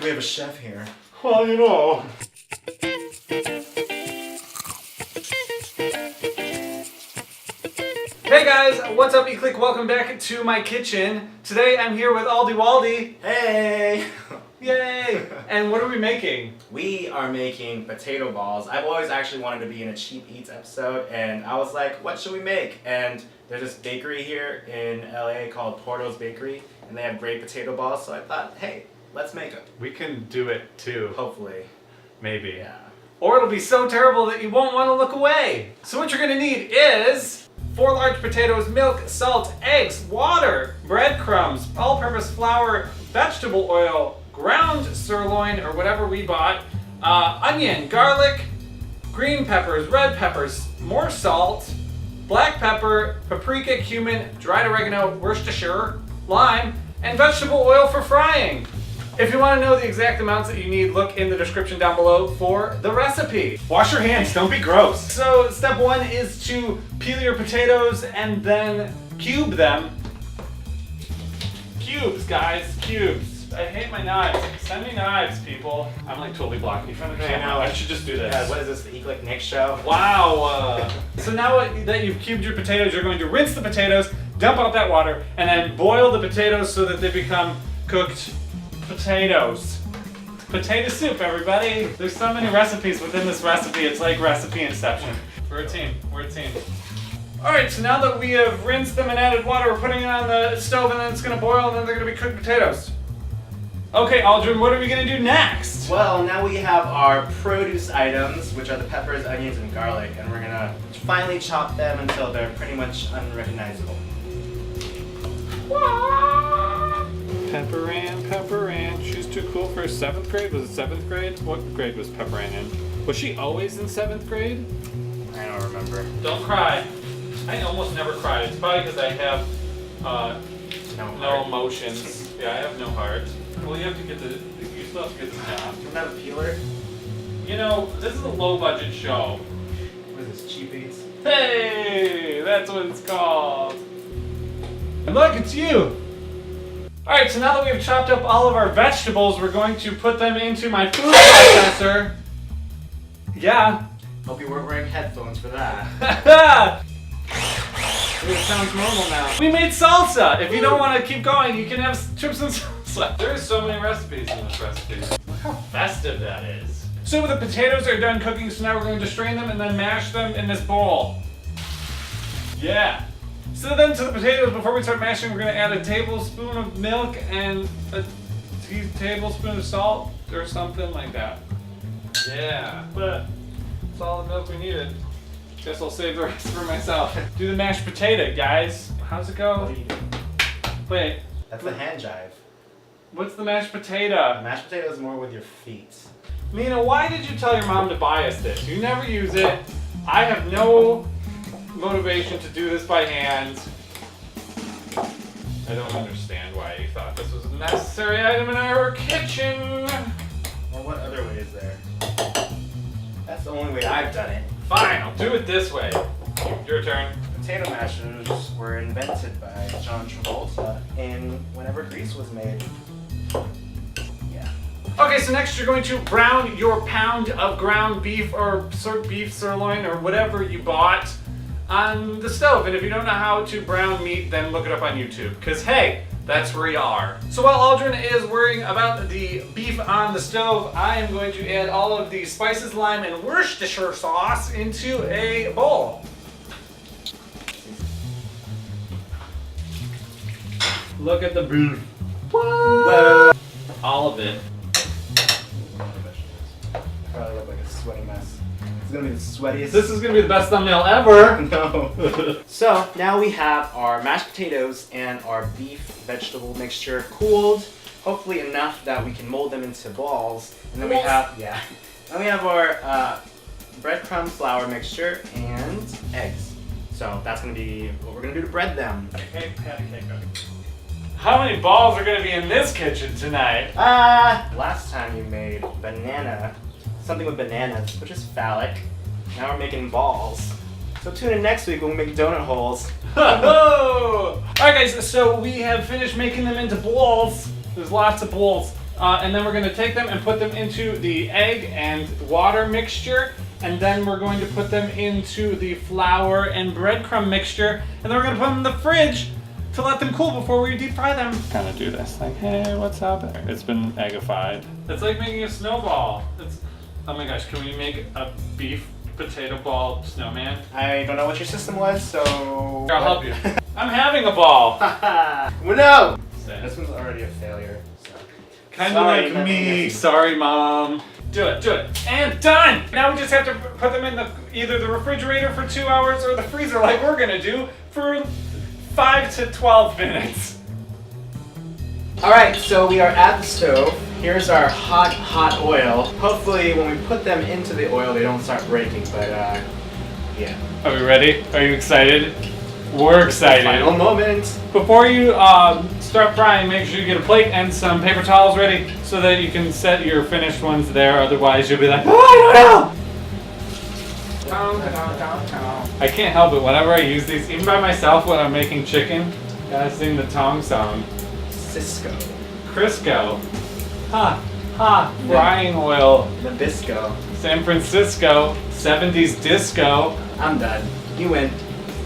we have a chef here. Well, you know. Hey guys, what's up eClick? Welcome back to my kitchen. Today I'm here with TheAldyWaldy. Hey! Yay! And what are we making? We are making potato balls. I've always actually wanted to be in a Cheap Eats episode, and I was like, what should we make? And there's this bakery here in LA called Porto's Bakery, and they have great potato balls, so I thought, hey, let's make them. We can do it too. Hopefully. Maybe. Yeah. Or it'll be so terrible that you won't want to look away. So what you're gonna need is 4 large potatoes, milk, salt, eggs, water, breadcrumbs, all-purpose flour, vegetable oil, ground sirloin or whatever we bought, onion, garlic, green peppers, red peppers, more salt, black pepper, paprika, cumin, dried oregano, Worcestershire, lime, and vegetable oil for frying. If you want to know the exact amounts that you need, look in the description down below for the recipe. Wash your hands, don't be gross. So step 1 is to peel your potatoes and then cube them. Cubes, guys, cubes. I hate my knives. Send me knives, people. I'm like totally blocking you from the camera. I should just do this. Yeah, what is this, the eclicknick show? Wow. So now that you've cubed your potatoes, you're going to rinse the potatoes, dump out that water, and then boil the potatoes so that they become cooked potatoes. Potato soup, everybody. There's so many recipes within this recipe. It's like recipe inception. We're a team. We're a team. All right, so now that we have rinsed them and added water, we're putting it on the stove and then it's gonna boil and then they're gonna be cooked potatoes. Okay, Aldrin, what are we gonna do next? Well, now we have our produce items, which are the peppers, onions, and garlic, and we're gonna finely chop them until they're pretty much unrecognizable. Pepper Ann, she's too cool for 7th grade. Was it 7th grade? What grade was Pepper Ann in? Was she always in 7th grade? I don't remember. Don't cry. I almost never cry. It's probably because I have no emotions. Yeah, I have no heart. Well, you have to get you still have to get this down. Do you have a peeler? You know, this is a low budget show. What is this, Cheap Eats? Hey, that's what it's called. And look, it's you. All right, so now that we've chopped up all of our vegetables, we're going to put them into my food processor. Yeah. Hope you weren't wearing headphones for that. It sounds normal now. We made salsa. If you don't want to keep going, you can have chips and salsa. There's so many recipes in this recipe. Look how festive that is. So the potatoes are done cooking, so now we're going to strain them and then mash them in this bowl. Yeah. So then to the potatoes, before we start mashing, we're going to add a tablespoon of milk and a tablespoon of salt or something like that. Yeah. But that's all the milk we needed. Guess I'll save the rest for myself. Do the mashed potato, guys. How's it go? What do you do? Wait. That's the hand jive. What's the mashed potato? Mashed potato is more with your feet. Nina, why did you tell your mom to buy us this? You never use it. I have no motivation to do this by hand. I don't understand why you thought this was a necessary item in our kitchen. Well, what other way is there? That's the only way I've done it. Fine, I'll do it this way. Your turn. Potato mashers were invented by John Travolta in whenever Grease was made. Yeah. Okay, so next you're going to brown your pound of ground beef or beef sirloin or whatever you bought on the stove. And if you don't know how to brown meat, then look it up on YouTube. Because hey, that's where you are. So while Aldrin is worrying about the beef on the stove, I am going to add all of the spices, lime, and Worcestershire sauce into a bowl. Look at the beef. Whoa. All of it. Probably look like a sweaty mess. It's gonna be the sweatiest. This is gonna be the best thumbnail ever. No. So now we have our mashed potatoes and our beef vegetable mixture cooled, hopefully enough that we can mold them into balls. And then we have then we have our breadcrumb flour mixture and eggs. So that's gonna be what we're gonna do to bread them. Okay, patty cake. How many balls are gonna be in this kitchen tonight? Last time you made something with bananas, which is phallic. Now we're making balls. So tune in next week when we make donut holes. Alright guys, so we have finished making them into balls. There's lots of balls. And then we're going to take them and put them into the egg and water mixture. And then we're going to put them into the flour and breadcrumb mixture. And then we're going to put them in the fridge to let them cool before we deep fry them. Kind of do this, like, hey, what's up? It's been eggified. It's like making a snowball. Oh my gosh, can we make a beef potato ball snowman? I don't know what your system was, so... I'll help you. I'm having a ball. Well, no! This one's already a failure. So. Kind of like me. Sorry, Mom. Do it. And done! Now we just have to put them in either the refrigerator for 2 hours or the freezer like we're gonna do for 5 to 12 minutes. Alright, so we are at the stove. Here's our hot oil. Hopefully when we put them into the oil they don't start breaking, but yeah. Are we ready? Are you excited? We're excited. Final moment. Before you start frying, make sure you get a plate and some paper towels ready so that you can set your finished ones there. Otherwise, you'll be like, oh, I don't know. I can't help it. Whenever I use these, even by myself when I'm making chicken, I gotta sing the Tong song. Cisco. Crisco. Frying oil. Nabisco. San Francisco. 70s disco. I'm done. You win.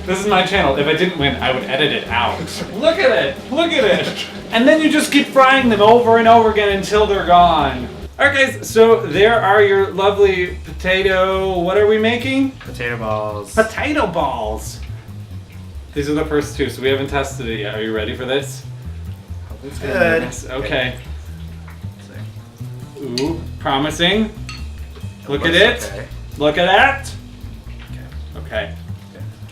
This is my channel. If I didn't win, I would edit it out. Look at it! Look at it! And then you just keep frying them over and over again until they're gone. Alright guys, so there are your lovely potato... What are we making? Potato balls. Potato balls! These are the first two, so we haven't tested it yet. Are you ready for this? It's good. Okay. Ooh, promising. Look at it. Okay. Look at that. Okay.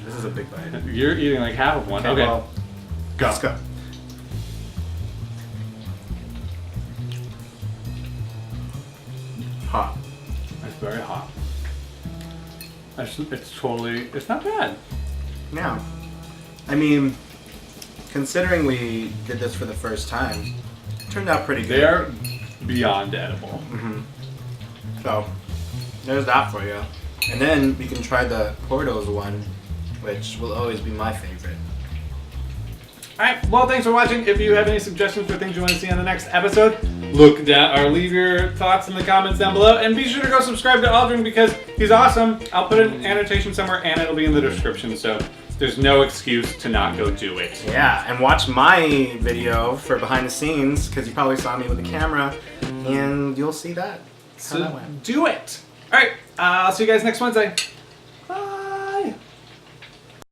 This is a big bite. You're eating like half of one. Okay. Well, go. Let's go. Hot. It's very hot. It's not bad. Yeah. I mean, considering we did this for the first time, it turned out pretty good. They're beyond edible. Mm-hmm. So, there's that for you. And then we can try the Porto's one, which will always be my favorite. Alright, well thanks for watching. If you have any suggestions for things you want to see on the next episode, look down or leave your thoughts in the comments down below. And be sure to go subscribe to Aldrin because he's awesome. I'll put an annotation somewhere and it'll be in the description, so there's no excuse to not go do it. Yeah, and watch my video for behind the scenes because you probably saw me with the camera and you'll see that. So do it! Alright, I'll see you guys next Wednesday.